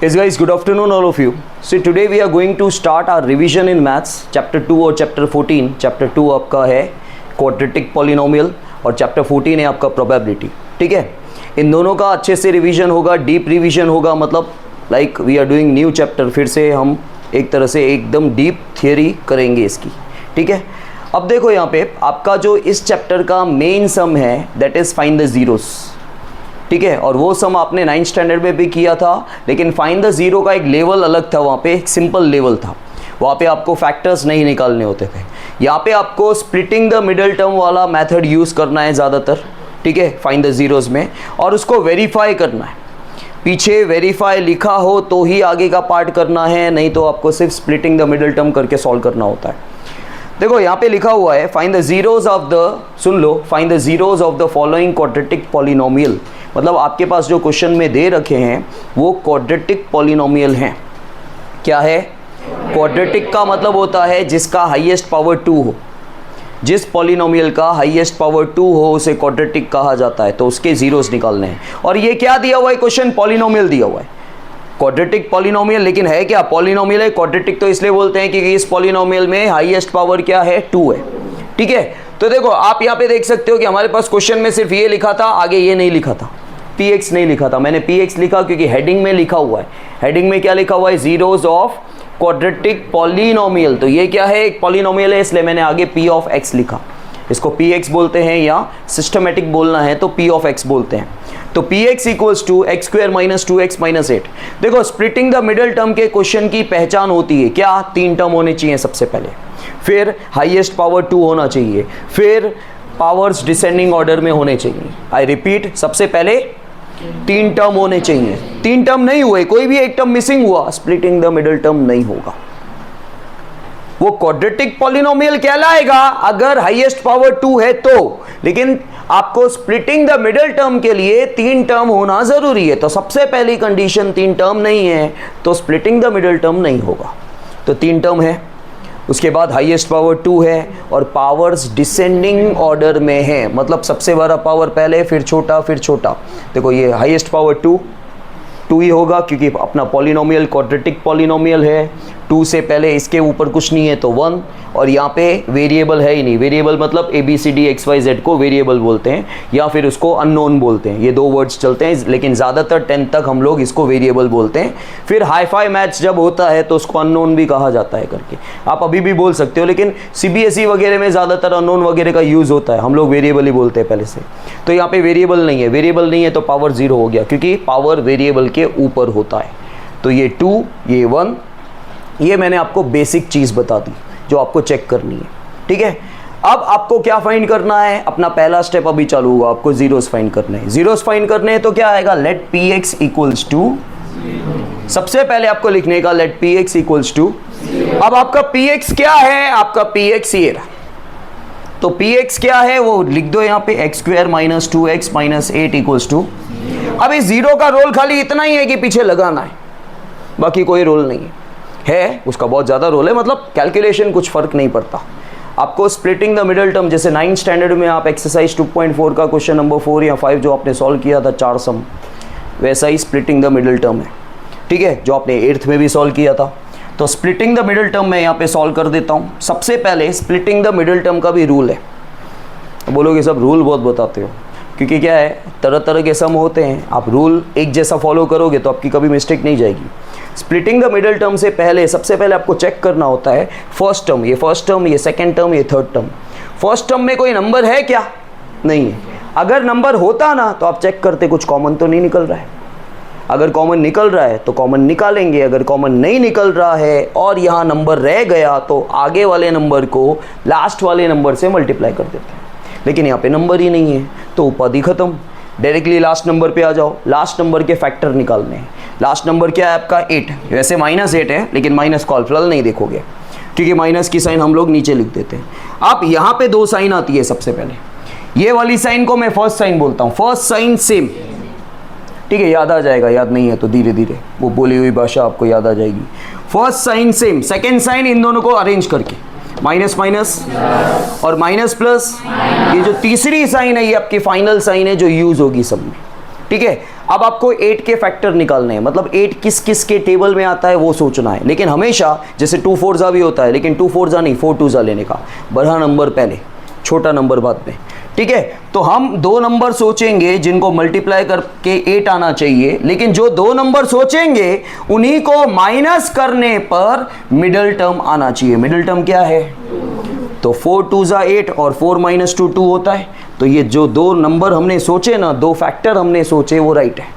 Yes guys, good afternoon all of you. So today we are going to start our revision in maths chapter 2 और chapter 14. chapter 2 आपका है quadratic polynomial और chapter 14 है आपका probability. ठीक है, इन दोनों का अच्छे से रिवीजन होगा, डीप रिवीजन होगा, मतलब like we are doing new chapter, फिर से हम एक तरह से एकदम डीप थियरी करेंगे इसकी. ठीक है, अब देखो यहाँ पे आपका जो इस चैप्टर का मेन सम है that is find the zeros. ठीक है, और वो सम आपने 9th स्टैंडर्ड में भी किया था, लेकिन फाइंड द ज़ीरो का एक लेवल अलग था, वहाँ पे एक सिंपल लेवल था, वहाँ पे आपको फैक्टर्स नहीं निकालने होते थे. यहाँ पे आपको स्प्लिटिंग द मिडल टर्म वाला मेथड यूज़ करना है ज़्यादातर. ठीक है, फाइंड द ज़ीरोज़ में, और उसको वेरीफाई करना है. पीछे वेरीफाई लिखा हो तो ही आगे का पार्ट करना है, नहीं तो आपको सिर्फ स्प्लिटिंग द मिडल टर्म करके सॉल्व करना होता है. देखो यहाँ पे लिखा हुआ है find the zeros of the, soon low, find the zeros of the following quadratic polynomial. मतलब आपके पास जो क्वेश्चन में दे रखे हैं वो क्वाड्रेटिक पॉलिनोमियल हैं. क्या है? क्वाड्रेटिक का मतलब होता है जिसका हाईएस्ट पावर 2 हो. जिस पॉलिनोमियल का हाईएस्ट पावर 2 हो उसे क्वाड्रेटिक कहा जाता है. तो उसके ज़ीरोज़ निकालने हैं. और ये क्या दिया हुआ है क्वेश्चन? पॉलिनोमियल दिया हुआ है, क्वाड्रेटिक पॉलिनोमियल. लेकिन है क्या? पॉलिनोमियल है. क्वाड्रेटिक तो इसलिए बोलते हैं कि इस पॉलिनोमियल में हाईएस्ट पावर क्या है? 2 है. ठीक है, तो देखो आप यहाँ पे देख सकते हो कि हमारे पास क्वेश्चन में सिर्फ ये लिखा था, आगे ये नहीं लिखा था, px नहीं लिखा था. मैंने px लिखा क्योंकि हेडिंग में लिखा हुआ है. हेडिंग में क्या लिखा हुआ है? Zeros of quadratic polynomial. तो ये क्या है? एक पॉलिनोमियल है, इसलिए मैंने आगे p ऑफ x लिखा. इसको px बोलते हैं, या सिस्टमेटिक बोलना है तो p ऑफ x बोलते हैं. तो px equals to x square minus 2x minus 8. देखो स्प्लिटिंग द मिडल टर्म के क्वेश्चन की पहचान होती है क्या? 3 टर्म होने चाहिए सबसे पहले, फिर हाईएस्ट पावर 2 होना चाहिए, फिर पावर्स डिसेंडिंग ऑर्डर में होने चाहिए. आई रिपीट, सबसे पहले 3 टर्म होने चाहिए. 3 टर्म नहीं हुए, कोई भी एक टर्म मिसिंग हुआ, स्प्लिटिंग द मिडल टर्म नहीं होगा. वो क्वाड्रेटिक पॉलिनोमियल कहलाएगा अगर हाईएस्ट पावर 2 है तो. लेकिन आपको स्प्लिटिंग द मिडल टर्म के लिए 3 टर्म होना जरूरी है. तो सबसे पहली कंडीशन 3 टर्म नहीं है तो स्प्लिटिंग द मिडल टर्म नहीं होगा. तो 3 टर्म है, उसके बाद हाईएस्ट पावर 2 है, और पावर्स डिसेंडिंग ऑर्डर में है, मतलब सबसे बड़ा पावर पहले, फिर छोटा, फिर छोटा. देखो ये हाईएस्ट पावर 2 ही होगा क्योंकि अपना पॉलिनोमियल क्वाड्रेटिक पॉलिनोमियल है. 2 से पहले इसके ऊपर कुछ नहीं है तो 1, और यहाँ पे वेरिएबल है ही नहीं. वेरिएबल मतलब ABCD XYZ को वेरिएबल बोलते हैं, या फिर उसको अननोन बोलते हैं. ये 2 वर्ड्स चलते हैं, लेकिन ज़्यादातर 10th तक हम लोग इसको वेरिएबल बोलते हैं. फिर हाई-फाई मैथ्स जब होता है तो उसको अननोन भी कहा जाता है करके. आप अभी भी बोल सकते हो, लेकिन CBSE वगैरह में ज़्यादातर अननोन वगैरह का यूज़ होता है. हम लोग वेरिएबल ही बोलते हैं पहले से. तो यहाँ पे वेरिएबल नहीं है. वेरिएबल नहीं है तो पावर 0 हो गया, क्योंकि पावर वेरिएबल के ऊपर होता है. तो ये 2, ये 1, ये मैंने आपको बेसिक चीज़ बता दी जो आपको चेक करनी है. ठीक है, अब आपको क्या फाइंड करना है? अपना पहला स्टेप अभी चालू हुआ, आपको ज़ीरोज़ फाइंड करने हैं. ज़ीरोज़ फाइंड करने हैं तो क्या आएगा? लेट px इक्वल्स टू, सबसे पहले आपको लिखने का लेट px इक्वल्स टू. अब आपका px क्या है? आपका px ये रहा. तो px क्या है वो लिख दो यहाँ पे, x square minus 2x minus 8 equals to. अब इस जीरो का रोल खाली इतना ही है कि पीछे लगाना है, बाकी कोई रोल नहीं है. उसका बहुत ज़्यादा रोल है, मतलब कैलकुलेशन कुछ फ़र्क नहीं पड़ता. आपको स्प्लिटिंग द मिडल टर्म, जैसे 9th स्टैंडर्ड में आप एक्सरसाइज 2.4 का क्वेश्चन नंबर 4 या 5 जो आपने सॉल्व किया था 4 सम, वैसा ही स्प्लिटिंग द मिडल टर्म है. ठीक है, जो आपने 8th में भी सॉल्व किया था. तो स्प्लिटिंग द मिडल टर्म मैं यहाँ पे सॉल्व कर देता हूँ. सबसे पहले स्प्लिटिंग द मिडल टर्म का भी रूल है. बोलोगे सब रूल बहुत बताते हो, क्योंकि क्या है, तरह तरह के सम होते हैं. आप रूल एक जैसा फॉलो करोगे तो आपकी कभी मिस्टेक नहीं जाएगी. स्प्लिटिंग द मिडल टर्म से पहले सबसे पहले आपको चेक करना होता है फर्स्ट टर्म, ये फर्स्ट टर्म, ये सेकंड टर्म, ये थर्ड टर्म. फर्स्ट टर्म में कोई नंबर है क्या? नहीं है. अगर नंबर होता ना तो आप चेक करते कुछ कॉमन तो नहीं निकल रहा है. अगर कॉमन निकल रहा है तो कॉमन निकालेंगे. अगर कॉमन नहीं निकल रहा है और यहाँ नंबर रह गया तो आगे वाले नंबर को लास्ट वाले नंबर से मल्टीप्लाई कर देते हैं. लेकिन यहाँ पे नंबर ही नहीं है तो उपाधि खत्म. डायरेक्टली लास्ट नंबर पे आ जाओ. लास्ट नंबर के फैक्टर निकालने हैं. लास्ट नंबर क्या है आपका? 8. वैसे -8 है, लेकिन माइनस कॉल फिलहाल नहीं देखोगे, क्योंकि माइनस की साइन हम लोग नीचे लिख देते हैं. आप यहाँ पे 2 साइन आती है. सबसे पहले ये वाली साइन को मैं फर्स्ट साइन बोलता हूँ. First sign same. ठीक है, याद आ जाएगा. याद नहीं है तो धीरे धीरे वो बोली हुई भाषा आपको याद आ जाएगी. First sign same, second sign इन दोनों को अरेंज करके माइनस माइनस और माइनस प्लस. ये जो तीसरी साइन है ये आपकी फाइनल साइन है जो यूज होगी सब में. ठीक है, अब आपको 8 के फैक्टर निकालने हैं, मतलब 8 किस किस के टेबल में आता है वो सोचना है। लेकिन हमेशा जैसे 2 4 भी होता है, लेकिन 2 4 नहीं, 4 2 लेने का, बड़ा नंबर पहले, छोटा नंबर बाद में, ठीक है। तो हम 2 नंबर सोचेंगे जिनको मल्टीप्लाई करके 8 आना चाहिए, लेकिन जो 2 नंबर सोचेंगे उन्हीं को माइनस करने पर मिडिल टर्म आना चाहिए। मिडिल टर्म क्या है? तो 4 2 8 और 4 - 2 2 होता है। तो ये जो 2 नंबर हमने सोचे ना, 2 फैक्टर हमने सोचे, वो राइट है।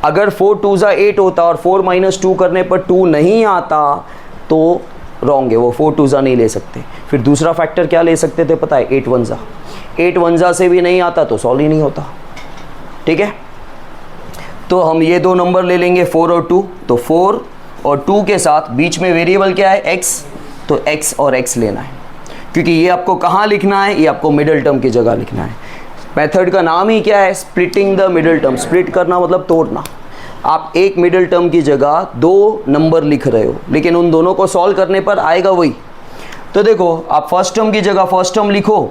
अगर 4 2 8 होता और 4 - 2 करने पर 2 नहीं आता तो रॉन्ग है, वो 4 2 नहीं ले सकते। फिर दूसरा फैक्टर क्या ले सकते थे पता है? 8 1 8 1 से भी नहीं आता तो सॉल्व ही नहीं होता, ठीक है। तो हम ये 2 नंबर ले लेंगे 4 और 2। तो 4 और 2 के साथ बीच में वेरिएबल क्या है? x, तो x और x लेना है, क्योंकि ये आपको कहाँ लिखना है? ये आपको मिडिल टर्म की जगह लिखना है। मेथड का नाम ही क्या है? Splitting the middle term. Split करना मतलब तोड़ना। आप एक मिडिल टर्म की जगह 2 नंबर लिख रहे हो, लेकिन उन दोनों को सॉल्व करने पर आएगा वही। तो देखो, आप फर्स्ट टर्म की जगह फर्स्ट टर्म लिखो,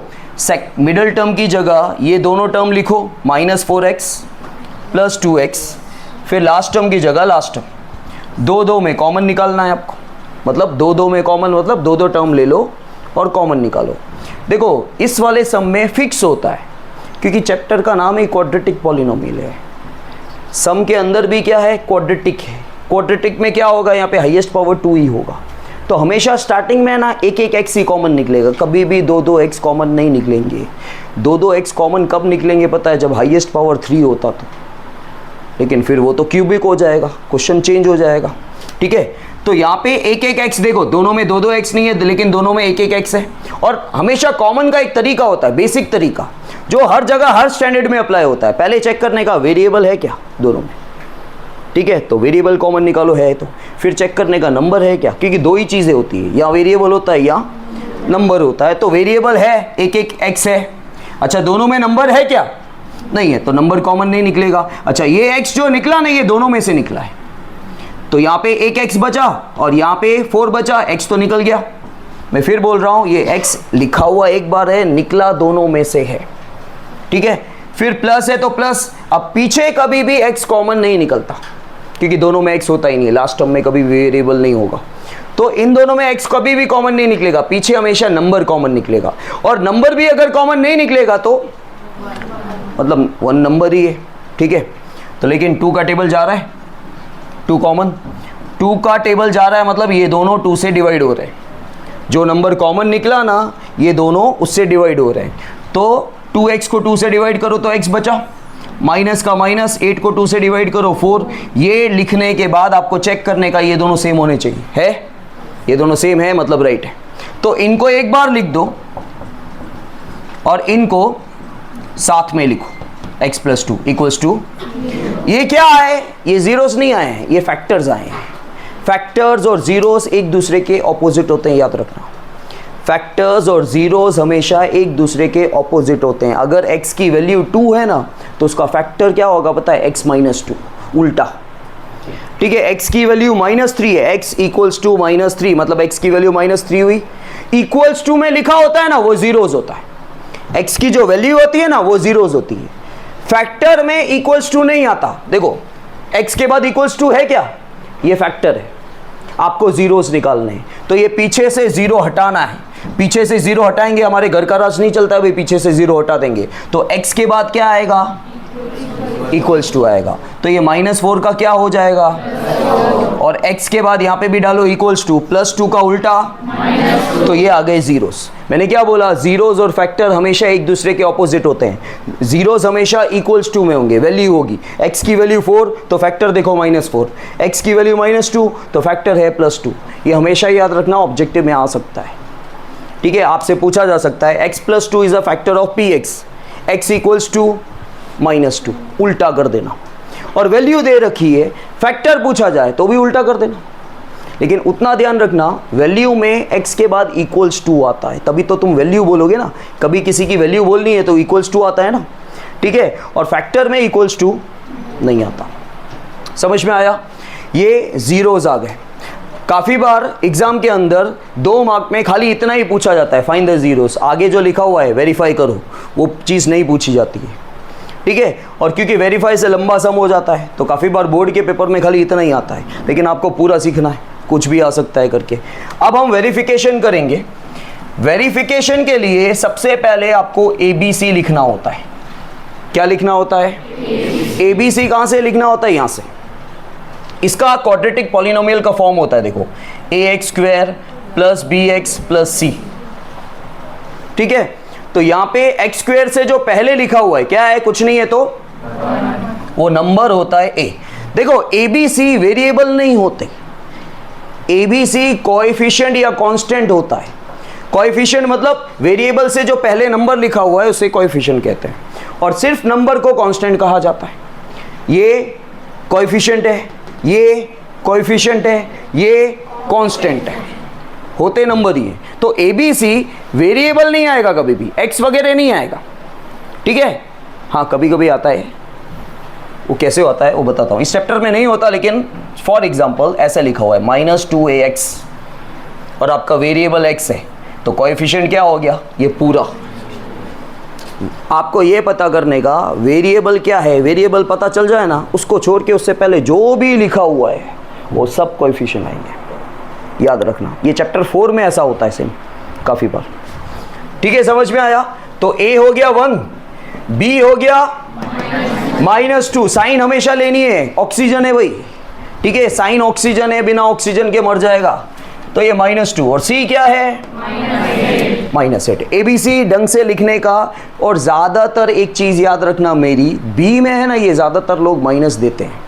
मिडिल टर्म की जगह ये दोनों टर्म लिखो, -4x + 2x, फिर लास्ट टर्म की जगह लास्ट टर्म। 2 2 में कॉमन निकालना है आपको, मतलब 2 2 में कॉमन, मतलब 2 2 टर्म ले लो और कॉमन निकालो। देखो, इस वाले सम में फिक्स होता है, क्योंकि चैप्टर का नाम ही क्वाड्रेटिक पॉलिनोमियल है। सम के अंदर भी क्या है? क्वाड्रेटिक है। क्वाड्रेटिक में क्या होगा? यहाँ पे हाईएस्ट पावर 2 ही होगा। तो हमेशा स्टार्टिंग में ना एक x ही कॉमन निकलेगा, कभी भी 2 2 x कॉमन नहीं निकलेंगे। 2 2 x कॉमन कब निकलेंगे पता है? जब हाईएस्ट पावर 3 होता तो, लेकिन फिर वो तो क्यूबिक हो जाएगा, क्वेश्चन चेंज हो जाएगा, ठीक है। तो यहाँ पे एक x देखो, दोनों में 2 2 x नहीं है, लेकिन दोनों में एक x है। और हमेशा कॉमन का एक तरीका होता है, बेसिक तरीका, जो हर जगह हर स्टैंडर्ड में अप्लाई होता है। पहले चेक करने का वेरिएबल है क्या दोनों में, ठीक है। तो वेरिएबल कॉमन निकालो, है तो फिर चेक करने का नंबर है क्या, क्योंकि 2 ही चीज़ें होती है, या वेरिएबल होता है या नंबर होता है। तो वेरिएबल है, एक x है। अच्छा, दोनों में नंबर है क्या? नहीं है, तो नंबर कॉमन नहीं निकलेगा। अच्छा, ये x जो निकला ना, ये दोनों में से निकला है, तो यहाँ पे एक x बचा और यहाँ पे 4 बचा, x तो निकल गया। मैं फिर बोल रहा हूँ, ये x लिखा हुआ एक बार है, निकला दोनों में से है, ठीक है। फिर प्लस है तो प्लस, अब पीछे कभी भी x कॉमन नहीं निकलता, क्योंकि दोनों में x होता ही नहीं है, लास्ट टर्म में कभी वेरिएबल नहीं होगा। तो इन दोनों में x कभी भी कॉमन नहीं निकलेगा, पीछे हमेशा नंबर कॉमन निकलेगा। और नंबर भी अगर कॉमन नहीं निकलेगा तो मतलब 1 नंबर ही है, ठीक है। तो लेकिन 2 का टेबल जा रहा है, 2 कॉमन, 2 का टेबल जा रहा है, मतलब ये दोनों 2 से डिवाइड हो रहे हैं। जो नंबर कॉमन निकला ना, ये दोनों उससे डिवाइड हो रहे हैं। तो 2x को 2 से डिवाइड करो तो x बचा, माइनस का माइनस, 8 को 2 से डिवाइड करो 4। ये लिखने के बाद आपको चेक करने का, ये दोनों सेम होने चाहिए, है, ये दोनों सेम है मतलब राइट है। तो इनको एक बार लिख दो और इनको साथ में लिखो, x + 2 = ये क्या है? ये जीरोस नहीं आए हैं, ये फैक्टर्स आए हैं। फैक्टर्स और जीरोस एक दूसरे के ऑपोजिट होते हैं, याद रखना। फैक्टर्स और जीरोस हमेशा एक दूसरे के ऑपोजिट होते हैं। अगर x की वैल्यू 2 है ना, तो उसका फैक्टर क्या होगा पता है? x - 2, उल्टा, ठीक है। x की वैल्यू -3 है, x = -3, मतलब x की वैल्यू -3 हुई। = में लिखा होता है ना, वो जीरोस होता है। x की जो वैल्यू होती है ना, वो जीरोस होती है। फैक्टर में = नहीं आता। देखो, x के बाद = है क्या? ये फैक्टर है, आपको जीरोस निकालने हैं। तो ये पीछे से 0 हटाना है, पीछे से 0 हटाएंगे, हमारे घर का राज नहीं चलता भाई, पीछे से 0 हटा देंगे। तो x के बाद क्या आएगा? = आएगा। तो ये -4 का क्या हो जाएगा? और x के बाद यहाँ पे भी डालो = +2 का उल्टा, तो ये आ गए जीरोस। मैंने क्या बोला? जीरोस और फैक्टर हमेशा एक दूसरे के ऑपोजिट होते हैं। जीरोस हमेशा = में होंगे, वैल्यू होगी। x की वैल्यू 4 तो फैक्टर देखो -4, x की वैल्यू -2 तो फैक्टर है +2। ये हमेशा याद रखना, ऑब्जेक्टिव में आ सकता है, ठीक है। आपसे पूछा जा सकता है x + 2 is a factor of px, x = -2, उल्टा कर देना। और वैल्यू दे रखी है, फैक्टर पूछा जाए तो भी उल्टा कर देना। लेकिन उतना ध्यान रखना, वैल्यू में x के बाद = आता है, तभी तो तुम वैल्यू बोलोगे ना। कभी किसी की वैल्यू बोलनी है तो = आता है ना, ठीक है। और फैक्टर में = नहीं आता। समझ में आया? ये जीरोस आ गए। काफ़ी बार एग्जाम के अंदर 2 मार्क में खाली इतना ही पूछा जाता है, फाइंड द जीरोस। आगे जो लिखा हुआ है वेरीफाई करो, वो चीज़ नहीं पूछी जाती है। ठीक है। और क्योंकि वेरीफाई से लंबा सम हो जाता है तो काफ़ी बार बोर्ड के पेपर में खाली इतना ही आता है, लेकिन आपको पूरा सीखना है, कुछ भी आ सकता है करके। अब हम वेरिफिकेशन करेंगे। वेरिफिकेशन के लिए सबसे पहले आपको ABC लिखना होता है। क्या लिखना होता है? ABC कहाँ से लिखना होता है? यहाँ से। इसका क्वाड्रेटिक पॉलिनोमियल का फॉर्म होता है, देखो, ax square plus bx plus c, ठीक है। तो यहाँ पे एक्स स्क्वायर से जो पहले लिखा हुआ है क्या है? कुछ नहीं है, तो वो नंबर होता है a। देखो ABC वेरिएबल नहीं होते, ABC कोएफिशिएंट या कांस्टेंट होता है। कोएफिशिएंट मतलब वेरिएबल से जो पहले नंबर लिखा हुआ है उसे कोएफिशिएंट कहते हैं, और सिर्फ नंबर को कांस्टेंट कहा जाता है। ये कोएफिशिएंट है, ये कोएफिशिएंट है, ये कांस्टेंट है, होते नंबर ही है। तो ABC वेरिएबल नहीं आएगा कभी भी, x वगैरह नहीं आएगा, ठीक है। हाँ कभी कभी आता है, वो कैसे होता है वो बताता हूँ। इस चैप्टर में नहीं होता, लेकिन फॉर एग्जांपल ऐसा लिखा हुआ है -2ax और आपका वेरिएबल x है, तो कोएफिशिएंट क्या हो गया? ये पूरा। आपको ये पता करने का वेरिएबल क्या है, वेरिएबल पता चल जाए ना, उसको छोड़ के उससे पहले जो भी लिखा हुआ है वो सब कोएफिशिएंट आएंगे, याद रखना। ये चैप्टर 4 में ऐसा होता है सेम काफ़ी बार, ठीक है। समझ में आया? तो A हो गया 1, B हो गया -2। साइन हमेशा लेनी है, ऑक्सीजन है भाई, ठीक है। साइन ऑक्सीजन है, बिना ऑक्सीजन के मर जाएगा, तो ये -2। और C क्या है? -8। ABC ढंग से लिखने का। और ज़्यादातर एक चीज़ याद रखना मेरी, B में है ना, ये ज़्यादातर लोग माइनस देते हैं।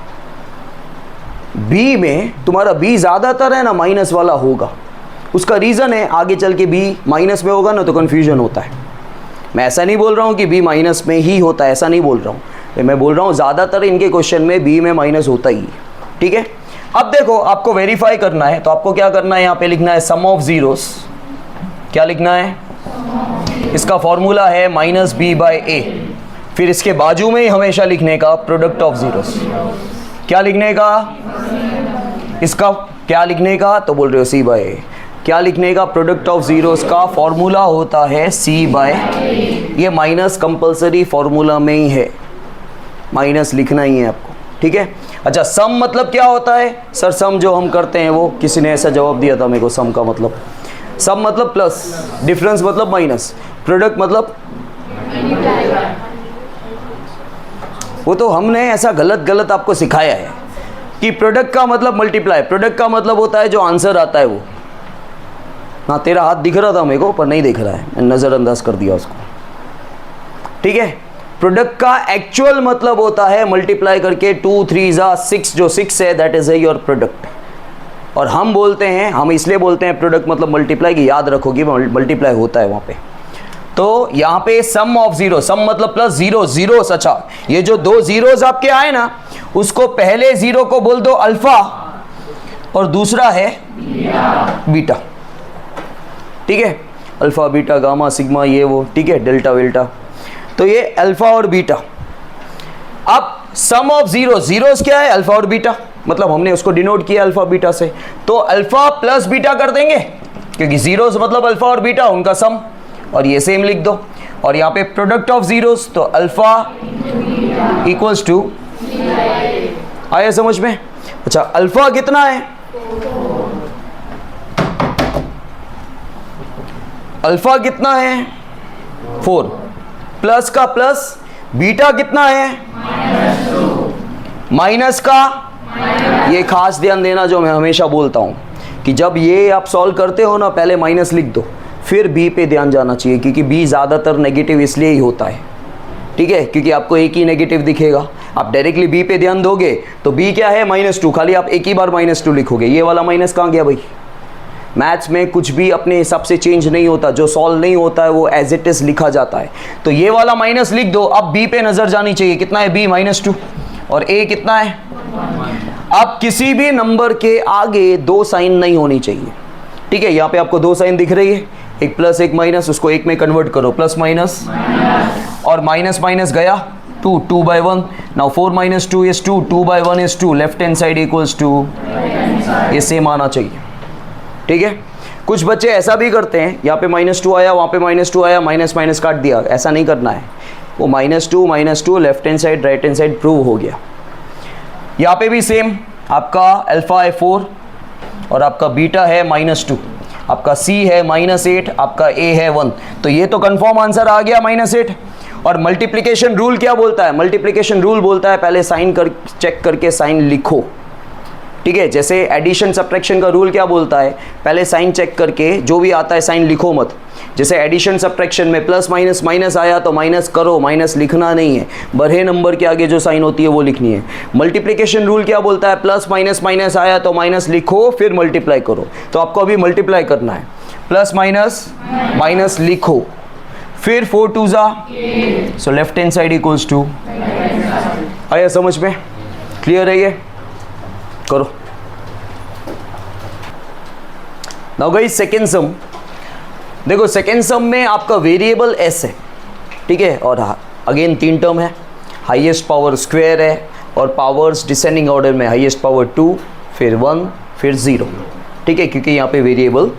B में तुम्हारा B ज़्यादातर है ना माइनस वाला होगा। उसका रीज़न है, आगे चल के B माइनस में होगा ना तो कन्फ्यूजन होता है। मैं ऐसा नहीं बोल रहा हूँ कि B माइनस में ही होता है, ऐसा नहीं बोल रहा हूँ। मैं बोल रहा हूँ ज़्यादातर इनके क्वेश्चन में B में माइनस होता ही है, ठीक है। अब देखो आपको वेरीफाई करना है, तो आपको क्या करना है? यहाँ पे लिखना है सम ऑफ ज़ीरोस। क्या लिखना है? इसका फॉर्मूला है -b/a। फिर इसके बाजू में ही हमेशा लिखने का प्रोडक्ट ऑफ ज़ीरोस। क्या लिखने का? इसका क्या लिखने का? तो बोल रहे हो c/a। क्या लिखने का? प्रोडक्ट ऑफ ज़ीरोस का फॉर्मूला होता है c/a। ये माइनस कंपलसरी फॉर्मूला में ही है, माइनस लिखना ही है आपको, ठीक है। अच्छा, सम मतलब क्या होता है? सर सम जो हम करते हैं वो, किसी ने ऐसा जवाब दिया था मेरे को, सम का मतलब, सम मतलब प्लस, डिफरेंस मतलब माइनस, प्रोडक्ट मतलब, वो तो हमने ऐसा गलत आपको सिखाया है कि प्रोडक्ट का मतलब मल्टीप्लाई, प्रोडक्ट का मतलब होता है जो आंसर आता है वो। हाँ तेरा हाथ दिख रहा था मेरे को, पर नहीं दिख रहा है, मैंने नज़रअंदाज कर दिया उसको, ठीक है। प्रोडक्ट का एक्चुअल मतलब होता है मल्टीप्लाई करके 2 3 6, जो 6 है दैट इज है योर प्रोडक्ट। और हम बोलते हैं, हम इसलिए बोलते हैं प्रोडक्ट मतलब मल्टीप्लाई, की याद रखोगी मल्टीप्लाई होता है वहाँ पे। तो यहाँ पे सम ऑफ जीरो, सम मतलब प्लस जीरो, जीरोस। अच्छा, ये जो 2 जीरोस आपके आए ना, उसको पहले जीरो को बोल दो अल्फा और दूसरा है बीटा, ठीक है। अल्फा बीटा गामा सिग्मा ये वो, ठीक है, डेल्टा वेल्टा, तो ये अल्फा और बीटा। अब सम ऑफ जीरो, जीरोस क्या है? अल्फा और बीटा, मतलब हमने उसको डिनोट किया अल्फा बीटा से, तो अल्फा प्लस बीटा कर देंगे, क्योंकि जीरोस मतलब अल्फा और बीटा, उनका सम, और ये सेम लिख दो। और यहाँ पे प्रोडक्ट ऑफ जीरोस, तो अल्फा इक्वल्स टू, आया समझ में? अच्छा, अल्फा कितना है? अल्फा कितना है? 4, प्लस का प्लस, बीटा कितना है? माइनस का, ये खास ध्यान देना जो मैं हमेशा बोलता हूँ कि जब ये आप सॉल्व करते हो ना, पहले माइनस लिख दो, फिर बी पे ध्यान जाना चाहिए, क्योंकि बी ज़्यादातर नेगेटिव इसलिए ही होता है, ठीक है, क्योंकि आपको एक ही नेगेटिव दिखेगा। आप डायरेक्टली बी पे ध्यान दोगे तो बी क्या है? -2, खाली आप एक ही बार -2 लिखोगे, ये वाला माइनस कहाँ गया भाई? मैथ्स में कुछ भी अपने हिसाब से चेंज नहीं होता, जो सॉल्व नहीं होता है वो एज इट इज लिखा जाता है। तो ये वाला माइनस लिख दो। अब बी पे नजर जानी चाहिए, कितना है? बी -2, और ए कितना है? अब किसी भी नंबर के आगे 2 साइन नहीं होनी चाहिए, ठीक है। यहाँ पे आपको 2 साइन दिख रही है, एक प्लस एक माइनस, उसको एक में कन्वर्ट करो, प्लस माइनस, और माइनस माइनस गया 2, 2/1। Now 4 - 2 is 2, 2/1 is 2, left hand side equals to, ये सेम आना चाहिए, ठीक है। कुछ बच्चे ऐसा भी करते हैं, यहाँ पे -2 आया, वहाँ पे -2 आया, माइनस माइनस काट दिया, ऐसा नहीं करना है। वो -2 left hand side right hand side prove हो गया। यहाँ पे भी सेम, आपका अल्फा है 4 और आपका बीटा है -2, आपका C है -8, आपका A है 1, तो ये तो कंफर्म आंसर आ गया -8। और मल्टीप्लिकेशन रूल क्या बोलता है? मल्टीप्लिकेशन रूल बोलता है पहले साइन कर चेक करके साइन लिखो, ठीक है। जैसे एडिशन सब्ट्रैक्शन का रूल क्या बोलता है? पहले साइन चेक करके जो भी आता है साइन लिखो मत। जैसे एडिशन सब्ट्रैक्शन में प्लस माइनस माइनस आया तो माइनस करो, माइनस लिखना नहीं है, बढ़े नंबर के आगे जो साइन होती है वो लिखनी है। मल्टीप्लिकेशन रूल क्या बोलता है? प्लस माइनस माइनस आया तो माइनस लिखो फिर मल्टीप्लाई करो। तो आपको अभी मल्टीप्लाई करना है, प्लस माइनस माइनस लिखो, फिर 4 2 जा, so left hand side equals to, आया समझ में? क्लियर है ये? करो। नाउ गाइस सेकेंड सम, देखो सेकेंड सम में आपका वेरिएबल s है, ठीक है, और अगेन 3 टर्म है, हाईएस्ट पावर स्क्वायर है और पावर्स डिसेंडिंग ऑर्डर में हाईएस्ट पावर 2 फिर 1 फिर 0, ठीक है, क्योंकि यहाँ पे वेरिएबल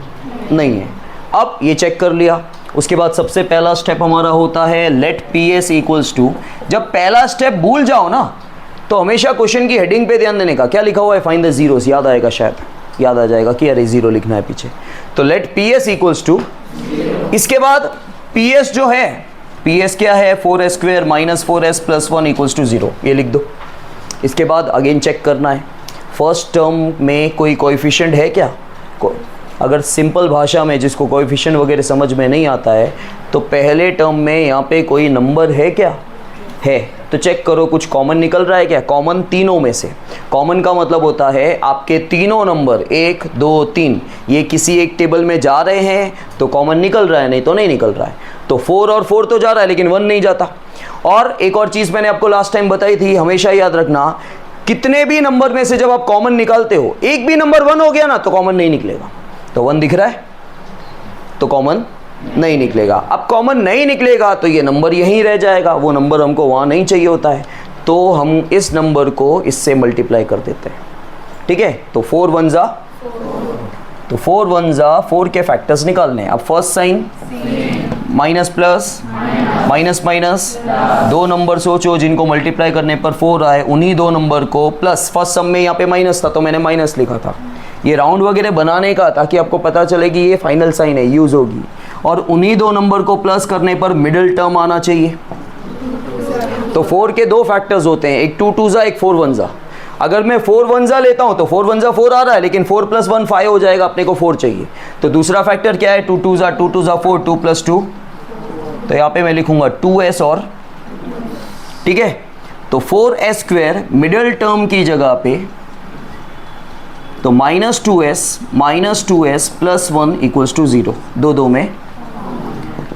नहीं है। अब ये चेक कर लिया, उसके बाद सबसे पहला स्टेप हमारा होता है लेट PS इक्वल्स टू। जब पहला स्टेप भूल जाओ ना तो हमेशा क्वेश्चन की हेडिंग पे ध्यान देने का, क्या लिखा हुआ है, फाइंड द जीरोस, याद आएगा, शायद याद आ जाएगा कि अरे 0 लिखना है पीछे। तो लेट PS इक्वल्स टू, इसके बाद PS जो है, PS क्या है, 4s square minus 4s plus 1 equals to 0, ये लिख दो। इसके बाद अगेन चेक करना है फर्स्ट टर्म में कोई कोएफिशिएंट है क्या। अगर सिंपल भाषा में जिसको कोएफिशिएंट वगैरह समझ में नहीं आता है तो पहले टर्म में यहाँ पे कोई नंबर है क्या, है तो चेक करो कुछ कॉमन निकल रहा है क्या। कॉमन तीनों में से, कॉमन का मतलब होता है आपके तीनों नंबर 1 2 3 ये किसी एक टेबल में जा रहे हैं तो कॉमन निकल रहा है, नहीं तो नहीं निकल रहा है। तो 4 और 4 तो जा रहा है लेकिन 1 नहीं जाता। और एक और चीज़ मैंने आपको लास्ट टाइम बताई थी, हमेशा याद रखना, कितने भी नंबर में से जब आप कॉमन निकालते हो, एक भी नंबर 1 हो गया ना तो कॉमन नहीं निकलेगा। तो 1 दिख रहा है तो कॉमन नहीं निकलेगा। अब कॉमन नहीं निकलेगा तो ये नंबर यहीं रह जाएगा, वो नंबर हमको वहाँ नहीं चाहिए होता है, तो हम इस नंबर को इससे मल्टीप्लाई कर देते हैं, ठीक है। तो 4 1 जा, तो 4 1 जा 4 के फैक्टर्स निकालने हैं। अब first sign minus plus minus minus, दो नंबर सोचो जिनको मल्टीप्लाई करने पर 4 आए, उन्हीं दो नंबर को प्लस, फर्स्ट सम में यहाँ पे माइनस था तो मैंने माइनस लिखा था, ये राउंड वगैरह बनाने का ताकि आपको पता चले कि ये फाइनल साइन है, यूज होगी। और उन्हीं दो नंबर को प्लस करने पर मिडिल टर्म आना चाहिए। तो 4 के दो फैक्टर्स होते हैं, एक 2 2 जा एक 4 1 जा। अगर मैं 4 1 जा लेता हूं तो 4 1 जा 4 आ रहा है, लेकिन 4 + 1 5 हो जाएगा, अपने को 4 चाहिए। तो दूसरा फैक्टर क्या है, 2 2 जा 4, 2 + 2, तो यहाँ पे मैं लिखूंगा 2s और, ठीक है। तो 4s स्क्वायर मिडिल टर्म की जगह पे, तो -2s प्लस 1 इक्वल्स टू 0, दो में।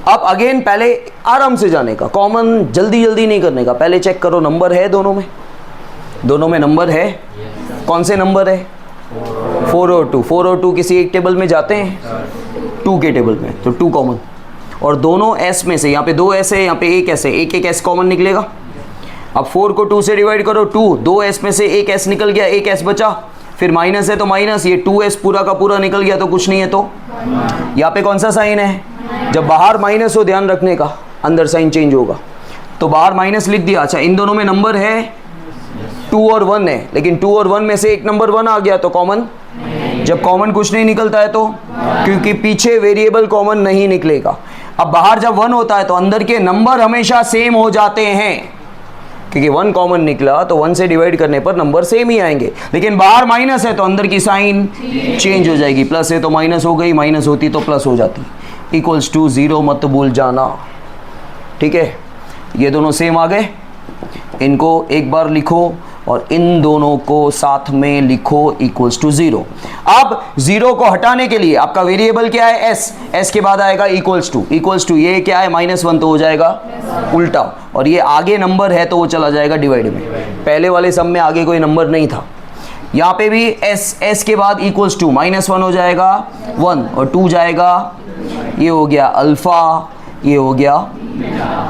अब अगेन पहले आराम से जाने का, कॉमन जल्दी नहीं करने का, पहले चेक करो नंबर है दोनों में नंबर है। कौन से नंबर है, 4 और 2, 4 और 2 किसी एक टेबल में जाते हैं, 2 के टेबल में, तो 2 कॉमन। और दोनों s में से, यहाँ पे 2 s है, यहाँ पे 1 s है, एक s कॉमन निकलेगा। अब 4 को 2 से डिवाइड करो, 2 s में से 1 s निकल गया, 1 s बचा, फिर माइनस है तो माइनस, ये 2s पूरा का पूरा निकल गया तो कुछ नहीं है। तो यहाँ पे कौन सा साइन है, जब बाहर माइनस हो ध्यान रखने का, अंदर साइन चेंज होगा, तो बाहर माइनस लिख दिया। अच्छा, इन दोनों में नंबर है 2 और 1 है, लेकिन 2 और 1 में से एक नंबर 1 आ गया तो कॉमन, जब कॉमन कुछ नहीं निकलता है तो, क्योंकि पीछे वेरिएबल कॉमन नहीं निकलेगा। अब बाहर जब 1 होता है तो अंदर के नंबर हमेशा सेम हो जाते हैं, क्योंकि 1 कॉमन निकला तो 1 से डिवाइड करने पर नंबर सेम ही आएंगे। लेकिन बाहर माइनस है तो अंदर की साइन चेंज हो जाएगी, प्लस है तो माइनस हो गई, माइनस होती तो प्लस हो जाती, इक्वल्स टू 0 मत भूल जाना, ठीक है। ये दोनों सेम आ गए, इनको एक बार लिखो और इन दोनों को साथ में लिखो, इक्वल्स टू 0। अब 0 को हटाने के लिए आपका वेरिएबल क्या है, s के बाद आएगा इक्वल्स टू, ये क्या है -1 तो हो जाएगा उल्टा, और ये आगे नंबर है तो वो चला जाएगा डिवाइड में। पहले वाले सम में आगे कोई नंबर नहीं था, यहाँ पे भी s के बाद इक्वल्स टू, -1 हो जाएगा 1 और 2 जाएगा, ये हो गया अल्फा, ये हो गया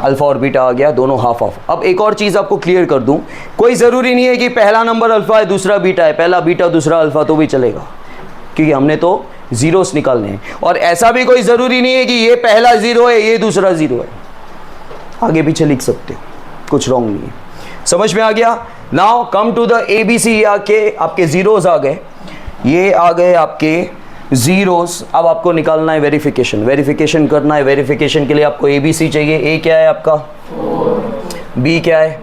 अल्फा और बीटा आ गया, दोनों हाफ हाफ। अब एक और चीज़ आपको क्लियर कर दूं, कोई ज़रूरी नहीं है कि पहला नंबर अल्फा है दूसरा बीटा है, पहला बीटा दूसरा अल्फा तो भी चलेगा, क्योंकि हमने तो जीरोस निकालने हैं। और ऐसा भी कोई ज़रूरी नहीं है कि ये पहला 0 है ये दूसरा 0 है, आगे पीछे लिख सकते हो, कुछ रॉन्ग नहीं है। समझ में आ गया? Now come to the ABC। आके आपके जीरोस आ गए, ये आ गए आपके जीरोस। अब आपको निकालना है वेरिफिकेशन, वेरिफिकेशन करना है। वेरिफिकेशन के लिए आपको ABC चाहिए। A क्या है आपका? 4। B क्या है?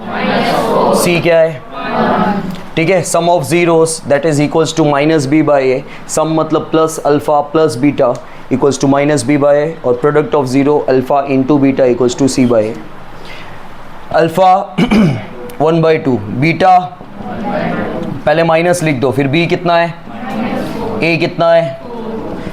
C क्या है? 1। ठीक है, sum of zeros that is equals to -B by A। Sum मतलब plus alpha plus beta equals to -B by A, और product of zero alpha into beta equals to C by A। Alpha 1/2, beta पहले minus लिख दो, फिर B कितना है, A कितना है,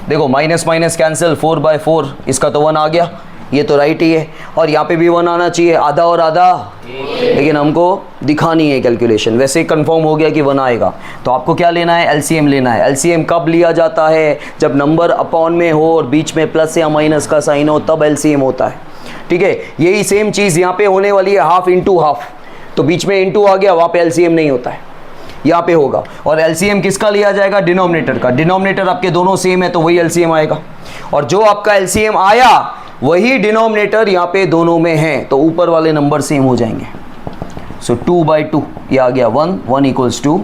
देखो माइनस माइनस कैंसिल, 4/4, इसका तो 1 आ गया, ये तो राइट ही है। और यहाँ पे भी 1 आना चाहिए, आधा और आधा, लेकिन हमको दिखानी है कैलकुलेशन। वैसे कंफर्म हो गया कि 1 आएगा। तो आपको क्या लेना है? एलसीएम लेना है। एलसीएम कब लिया जाता है? जब नंबर अपॉन में हो और बीच में प्लस या माइनस का साइन हो, तब एलसीएम होता है। ठीक है, यही सेम चीज़ यहाँ पे होने वाली है, हाफ इंटू हाफ। तो बीच में इंटू आ गया, वहाँ पे एलसीएम नहीं होता है, यहाँ पे होगा। और एलसीएम किसका लिया जाएगा? डिनोमिनेटर का। डिनोमिनेटर आपके दोनों सेम है तो वही एलसीएम आएगा, और जो आपका एलसीएम आया वही डिनोमिनेटर यहाँ पे दोनों में है, तो ऊपर वाले नंबर सेम हो जाएंगे। सो 2/2 ये आ गया 1, 1 इक्वल्स 2,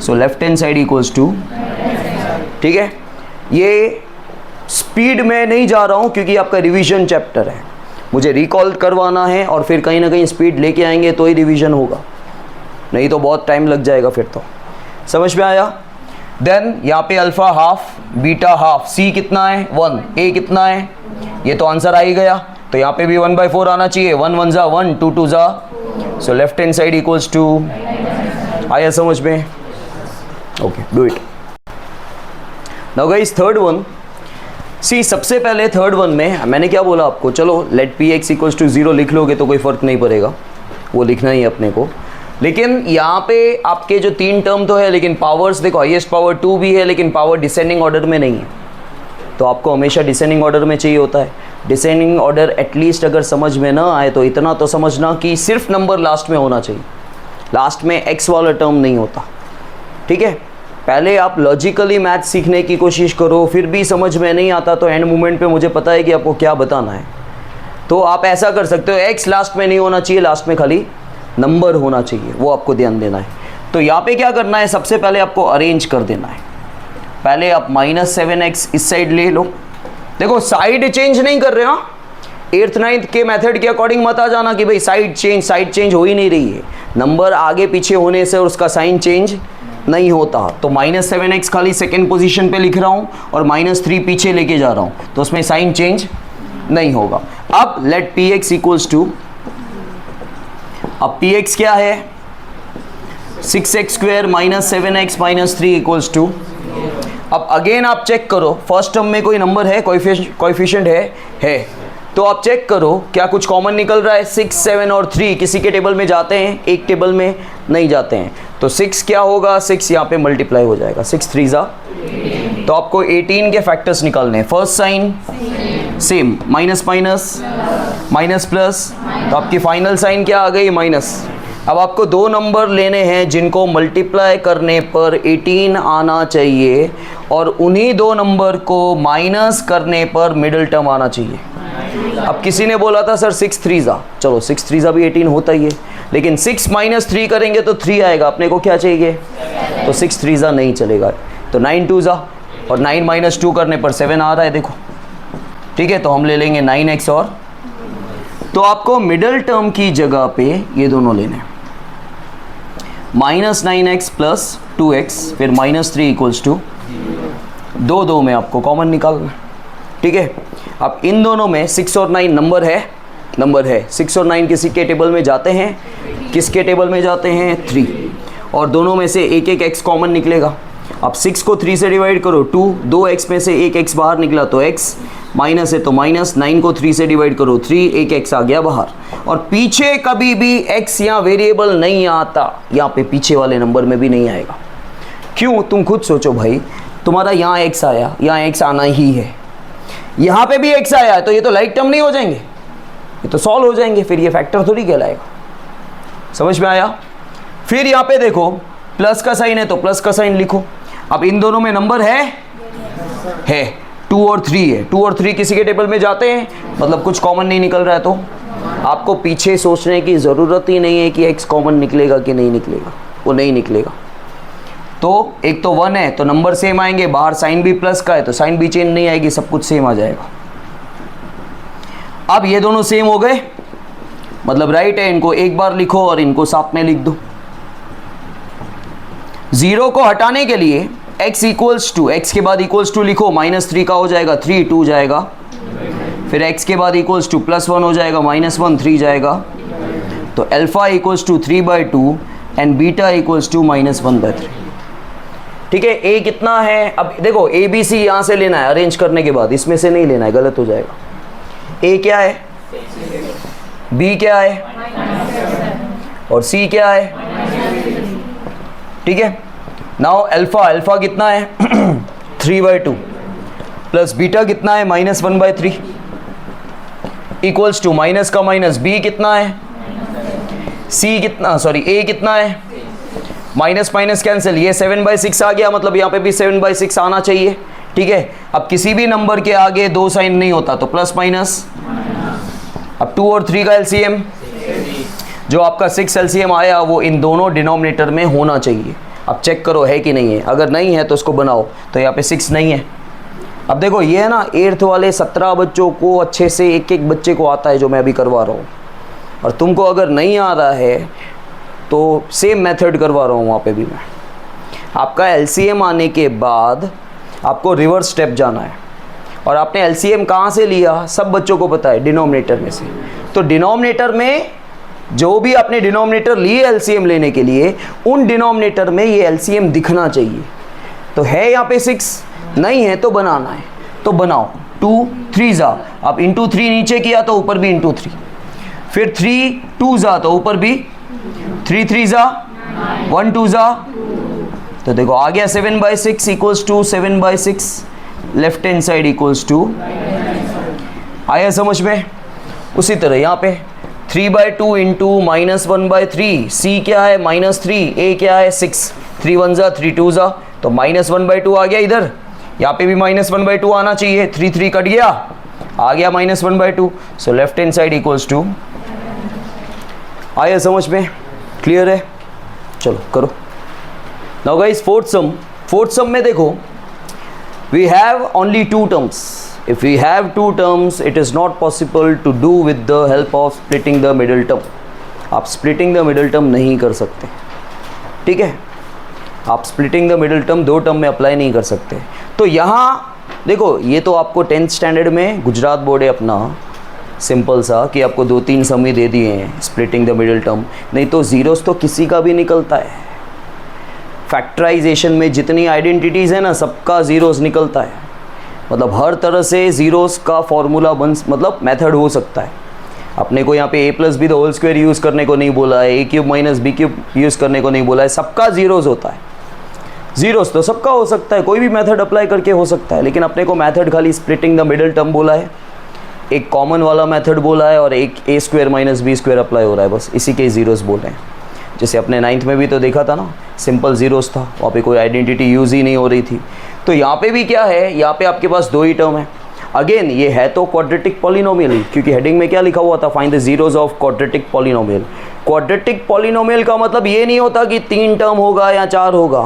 सो लेफ्ट हैंड साइड इक्वल्स 2। ठीक है, ये स्पीड में नहीं जा रहा हूँ क्योंकि आपका रिवीजन चैप्टर है, मुझे रिकॉल करवाना है, और फिर कहीं ना कहीं स्पीड लेके आएंगे तो ही रिवीजन होगा, नहीं तो बहुत टाइम लग जाएगा फिर तो। समझ में आया? देन यहाँ पे alpha half, beta half, C कितना है 1, A कितना है, ये तो आंसर आ ही गया। तो यहाँ पे भी 1/4 आना चाहिए, 1 1 जा 1, 2 2 जा, so left hand side equals to. आया समझ में? Okay, do it now guys. Third one, C सबसे पहले थर्ड वन में मैंने क्या बोला आपको, चलो लेट Px इक्वल्स टू 0 लिख लोगे तो कोई फ़र्क नहीं पड़ेगा, वो लिखना ही है अपने को। लेकिन यहाँ पे आपके जो 3 टर्म तो है, लेकिन पावर्स देखो, हाईएस्ट पावर 2 भी है, लेकिन पावर डिसेंडिंग ऑर्डर में नहीं है, तो आपको हमेशा डिसेंडिंग ऑर्डर में चाहिए होता है। डिसेंडिंग ऑर्डर एटलीस्ट अगर समझ में ना आए तो इतना तो समझना कि सिर्फ नंबर लास्ट में होना चाहिए, लास्ट में एक्स वाला टर्म नहीं होता। ठीक है, पहले आप लॉजिकली मैथ सीखने की कोशिश करो, फिर भी समझ में नहीं आता तो एंड मोमेंट पे मुझे पता है कि आपको क्या बताना है, तो आप ऐसा कर सकते हो, एक्स लास्ट में नहीं होना चाहिए, लास्ट में खाली नंबर होना चाहिए, वो आपको ध्यान देना है। तो यहाँ पे क्या करना है, सबसे पहले आपको अरेंज कर देना है। पहले आप -7x इस साइड ले लो, देखो साइड चेंज नहीं कर रहे हो, 8th 9th के मेथड के अकॉर्डिंग मत आ जाना कि भाई साइड चेंज हो ही नहीं रही है, नंबर आगे पीछे होने से उसका साइन चेंज नहीं होता। तो -7x खाली सेकेंड पोजीशन पे लिख रहा हूँ और -3 पीछे लेके जा रहा हूँ, तो उसमें साइन चेंज नहीं होगा। अब लेट Px इक्वल्स टू, अब Px क्या है, 6x² -7x -3 इक्वल्स टू। अब अगेन आप चेक करो, फर्स्ट टर्म में कोई नंबर है, कोएफिशिएंट है, तो आप चेक करो क्या कुछ कॉमन निकल रहा है। 6 7 और 3 किसी के टेबल में जाते हैं, एक टेबल में नहीं जाते हैं, तो 6 क्या होगा, 6 यहाँ पे मल्टीप्लाई हो जाएगा, 6 3 जा, तो आपको 18 के फैक्टर्स निकालने हैं। First sign same, minus minus minus plus, तो आपकी फाइनल साइन क्या आ गई, माइनस। अब आपको 2 नंबर लेने हैं जिनको मल्टीप्लाई करने पर 18 आना चाहिए, और उन्हीं 2 नंबर को माइनस करने पर मिडिल टर्म आना चाहिए। अब किसी ने बोला था सर 6 3 जा, चलो 6 3 जा भी 18 होता ही है, लेकिन 6 - 3 करेंगे तो 3 आएगा, अपने को क्या चाहिए, तो 6 3 जा नहीं चलेगा, तो 9 2 जा, और 9 - 2 करने पर 7 आ रहा है, देखो। ठीक है, तो हम ले लेंगे 9x, और तो आपको मिडिल टर्म की जगह पे ये दोनों लेने हैं, -9x + 2x, फिर -3 इक्वल्स टू 2 में आपको कॉमन निकालना। ठीक है, अब इन दोनों में 6 और 9 नंबर है, 6 और 9 किसी के टेबल में जाते हैं, किसके टेबल में जाते हैं, 3, और दोनों में से एक एक x कॉमन निकलेगा। अब 6 को 3 से डिवाइड करो 2, 2x में से एक x बाहर निकला तो x, माइनस है तो माइनस, 9 को 3 से डिवाइड करो 3, एक x आ गया बाहर। और पीछे कभी भी x यहाँ वेरिएबल नहीं आता, यहाँ पे पीछे वाले नंबर में भी नहीं आएगा। क्यों, तुम खुद सोचो भाई, तुम्हारा यहाँ x आया, यहाँ x आना ही है, यहाँ पे भी x आया है, तो ये तो लाइक टर्म नहीं हो जाएंगे, ये तो सॉल्व हो जाएंगे, फिर ये फैक्टर थोड़ी कहलाएगा। समझ में आया? फिर यहाँ पे देखो प्लस का साइन है तो प्लस का साइन लिखो। अब इन दोनों में नंबर है 2 और 3 है, 2 और 3 किसी के टेबल में जाते हैं, मतलब कुछ कॉमन नहीं निकल रहा है, तो आपको पीछे सोचने की ज़रूरत ही नहीं है कि x कॉमन निकलेगा कि नहीं निकलेगा, वो नहीं निकलेगा। तो एक तो 1 है तो नंबर सेम आएंगे, बाहर साइन भी प्लस का है तो साइन भी चेंज नहीं आएगी, सब कुछ सेम आ जाएगा। अब ये दोनों सेम हो गए, मतलब राइट है, इनको एक बार लिखो और इनको साथ में लिख दो। 0 को हटाने के लिए x इक्वल्स टू, x के बाद इक्वल्स टू लिखो, -3 का हो जाएगा 3, 2 जाएगा, फिर x के बाद इक्वल्स टू +1 हो जाएगा, -1 3 जाएगा, तो alpha equals to 3/2 and beta equals to -1/3। ठीक है, a कितना है, अब देखो a b c यहाँ से लेना है अरेंज करने के बाद, इसमें से नहीं लेना है, गलत हो जाएगा। a क्या है, b क्या है और c क्या है। ठीक है, नाउ अल्फा कितना है 3/2 प्लस बीटा कितना है -1/3 इक्वल्स टू माइनस का माइनस b कितना है, c कितना, सॉरी a कितना है, माइनस माइनस कैंसिल, ये 7/6 आ गया, मतलब यहाँ पे भी 7/6 आना चाहिए। ठीक है, अब किसी भी नंबर के आगे 2 साइन नहीं होता तो प्लस माइनस। अब 2 और 3 का एलसीएम, जो आपका 6 एलसीएम आया वो इन दोनों डिनोमिनेटर में होना चाहिए। अब चेक करो है कि नहीं है, अगर नहीं है तो उसको बनाओ, तो यहाँ पे 6 नहीं है। अब देखो ये है ना 8th वाले 17 बच्चों को अच्छे से एक एक बच्चे को आता है जो मैं अभी करवा रहा हूँ, और तुमको अगर नहीं आ रहा है तो सेम मेथड करवा रहा हूँ वहाँ पे भी मैं। आपका एलसीएम आने के बाद आपको रिवर्स स्टेप जाना है, और आपने एलसीएम कहाँ से लिया सब बच्चों को पता है, डिनोमिनेटर में से। तो डिनोमिनेटर में जो भी आपने डिनोमिनेटर लिए एलसीएम लेने के लिए, उन डिनोमिनेटर में ये एलसीएम दिखना चाहिए। तो है यहाँ पे 6, नहीं है तो बनाना है, तो बनाओ। 2 3 जा, अब इंटू 3 नीचे किया तो ऊपर भी इंटू 3, फिर 3 2 जा तो ऊपर भी 3 3 जा, 1 2 जा, तो देखो आ गया 7/6 equals to 7/6, left hand side equals to, आया समझ में। उसी तरह यहाँ पे 3/2 इंटू -1/3, c क्या है -3, a क्या है 6, 3 1 जा 3 2 जा, तो -1/2 आ गया इधर, यहाँ पे भी -1/2 आना चाहिए, 3 3 कट गया, आ गया -1/2, so left hand side equals to, आया समझ में, क्लियर है। चलो करो। नाउ गाइस फोर्थ सम में देखो, we have only 2 terms. If we have 2 terms, it is not possible to do with the help of splitting the middle term. आप splitting the middle term नहीं कर सकते, ठीक है, आप splitting the middle term 2 term में apply नहीं कर सकते। तो यहाँ देखो, ये तो आपको 10th स्टैंडर्ड में गुजरात बोर्ड है अपना, सिंपल सा कि आपको 2-3 सम ही दे दिए हैं स्प्लिटिंग द मिडिल टर्म, नहीं तो जीरोस तो किसी का भी निकलता है। फैक्टराइजेशन में जितनी आइडेंटिटीज़ है ना, सबका जीरोस निकलता है, मतलब हर तरह से जीरोस का फॉर्मूला मतलब मेथड हो सकता है। अपने को यहाँ पे a + b whole square use करने को नहीं बोला है, a³ - b³ यूज़ करने को नहीं बोला है, सबका जीरोस होता है। जीरोस तो सबका हो सकता है, कोई भी मेथड अप्लाई करके हो सकता है, लेकिन अपने को मेथड खाली स्प्लिटिंग द मिडिल टर्म बोला है, एक कॉमन वाला मेथड बोला है, और एक a² - b² अप्लाई हो रहा है, बस इसी के जीरोस बोल रहे हैं। जैसे अपने 9th में भी तो देखा था ना, सिंपल जीरोस था, वहाँ पे कोई आइडेंटिटी यूज़ ही नहीं हो रही थी। तो यहाँ पे भी क्या है, यहाँ पे आपके पास 2 ही टर्म है। अगेन ये है तो क्वाड्रेटिक पॉलिनोमियल ही, क्योंकि हेडिंग में क्या लिखा हुआ था, find the zeros of quadratic polynomial. Quadratic polynomial का मतलब ये नहीं होता कि 3 टर्म होगा या 4 होगा।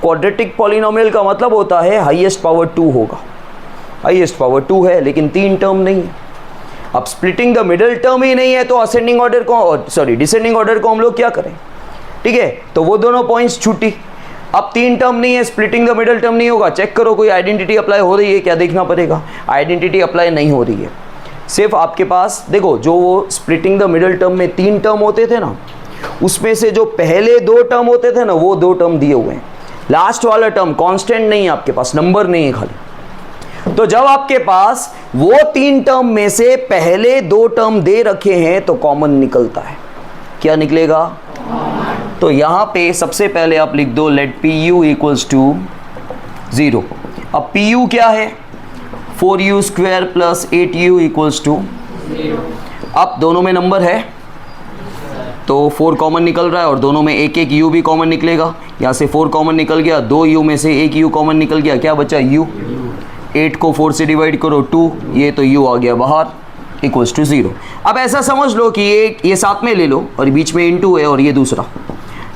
क्वाड्रेटिक पॉलिनोमियल का मतलब होता है हाईएस्ट पावर 2 होगा, हाईएस्ट पावर 2 है लेकिन 3 टर्म नहीं है। अब स्प्लिटिंग द मिडिल टर्म ही नहीं है तो असेंडिंग ऑर्डर को, सॉरी डिसेंडिंग ऑर्डर को हम लोग क्या करें, ठीक है, तो वो दोनों पॉइंट्स छूटी। अब 3 टर्म नहीं है, स्प्लिटिंग द मिडिल टर्म नहीं होगा, चेक करो कोई आइडेंटिटी अप्लाई हो रही है क्या, देखना पड़ेगा। आइडेंटिटी अप्लाई नहीं हो रही है, सिर्फ आपके पास देखो, जो वो स्प्लिटिंग द मिडिल टर्म में 3 टर्म होते थे ना, उसमें से जो पहले 2 टर्म होते थे ना, वो 2 टर्म दिए हुए हैं। लास्ट वाला टर्म कांस्टेंट नहीं है आपके पास, नंबर नहीं है खाली। तो जब आपके पास वो 3 टर्म में से पहले 2 टर्म दे रखे हैं तो कॉमन निकलता है। क्या निकलेगा, तो यहाँ पे सबसे पहले आप लिख दो लेट PU इक्वल्स टू 0। अब PU क्या है, 4u² + 8u इक्वल्स टू 0। अब दोनों में नंबर है तो 4 कॉमन निकल रहा है, और दोनों में एक एक u भी कॉमन निकलेगा। यहाँ से 4 कॉमन निकल गया, 2 u में से एक u कॉमन निकल गया, क्या बचा u। 8 को 4 से डिवाइड करो 2, ये तो u आ गया बाहर। Equals to 0। अब ऐसा समझ लो कि ये साथ में ले लो और बीच में इनटू है और ये दूसरा,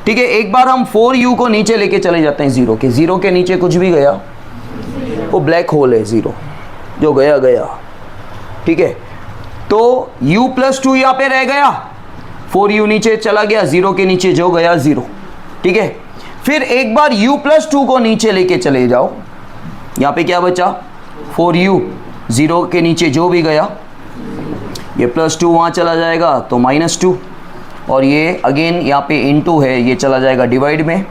ठीक है। एक बार हम 4u को नीचे लेके चले जाते हैं 0 के, 0 के नीचे कुछ भी गया वो ब्लैक होल है 0, जो गया गया, ठीक है। तो u प्लस 2 यहाँ पे रह गया, 4u नीचे चला गया, 0 के नीचे जो गया 0, ठीक है। फिर एक बार u प्लस 2 को नीचे लेके चले जाओ, यहाँ पे क्या बचा 4u, 0 के नीचे जो भी गया, ये प्लस 2 वहाँ चला जाएगा तो -2, और ये अगेन यहाँ पे इनटू है, ये चला जाएगा डिवाइड में,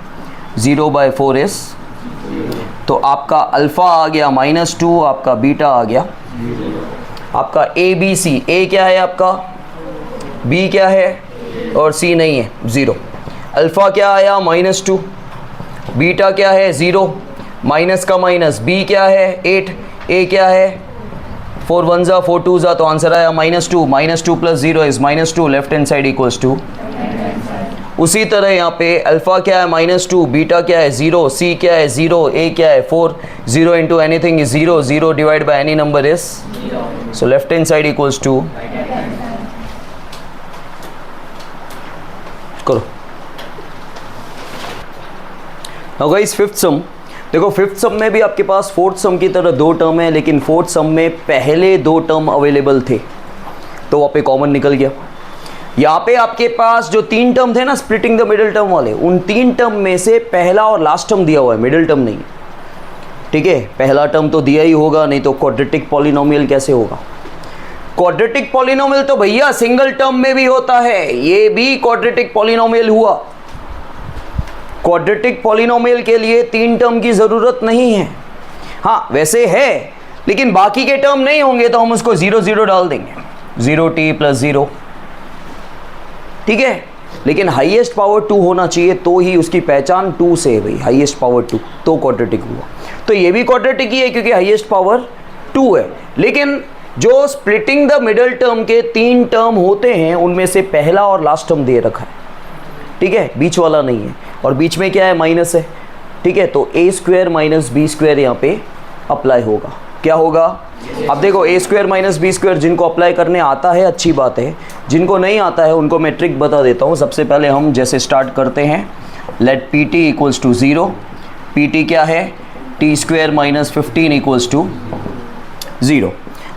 0/4s, तो आपका अल्फ़ा आ गया -2, आपका बीटा आ गया, आपका ए बी सी, ए क्या है आपका, बी क्या है और सी नहीं है 0। अल्फ़ा क्या आया -2, बीटा क्या है 0, माइनस का माइनस, बी क्या है 8, ए क्या है 4 1 जा 4 2 जा, तो आंसर आया -2, -2 plus 0 is -2, left hand side equals to. उसी तरह यहाँ पे अल्फ़ा क्या है -2, बीटा क्या है 0, सी क्या है 0, ए क्या है 4, 0 into anything is 0, 0 divide by any number is, so left hand side equals to, करो। नाउ गाइस फिफ्थ सम, देखो फिफ्थ सम में भी आपके पास फोर्थ सम की तरह 2 टर्म है, लेकिन फोर्थ सम में पहले 2 टर्म अवेलेबल थे तो वहाँ पे कॉमन निकल गया। यहाँ पे आपके पास जो 3 टर्म थे ना स्प्लिटिंग द मिडिल टर्म वाले, उन 3 टर्म में से पहला और लास्ट टर्म दिया हुआ है, मिडिल टर्म नहीं, ठीक है। पहला टर्म तो दिया ही होगा, नहीं तो क्वाड्रेटिक पॉलिनोमियल कैसे होगा। क्वाड्रेटिक पॉलिनोमियल तो भैया सिंगल टर्म में भी होता है, ये भी क्वाड्रेटिक पॉलिनोमियल हुआ। क्वाड्रेटिक पॉलिनोमियल के लिए 3 टर्म की ज़रूरत नहीं है, हाँ वैसे है, लेकिन बाकी के टर्म नहीं होंगे तो हम उसको 0 0 डाल देंगे, 0t + 0, ठीक है। लेकिन हाईएस्ट पावर 2 होना चाहिए, तो ही उसकी पहचान 2 से है भाई, हाईएस्ट पावर 2 तो क्वाड्रेटिक हुआ। तो ये भी क्वाड्रेटिक ही है क्योंकि हाईएस्ट पावर 2 है। लेकिन जो स्प्लिटिंग द मिडल टर्म के 3 टर्म होते हैं उनमें से पहला और लास्ट टर्म दे रखा है, ठीक है, बीच वाला नहीं है, और बीच में क्या है माइनस है, ठीक है। तो a² - b² यहाँ पे अप्लाई होगा, क्या होगा। अब देखो a² - b² जिनको अप्लाई करने आता है अच्छी बात है, जिनको नहीं आता है उनको मैं ट्रिक बता देता हूँ। सबसे पहले हम जैसे स्टार्ट करते हैं, लेट pt = 0, pt क्या है t² - 15 = 0।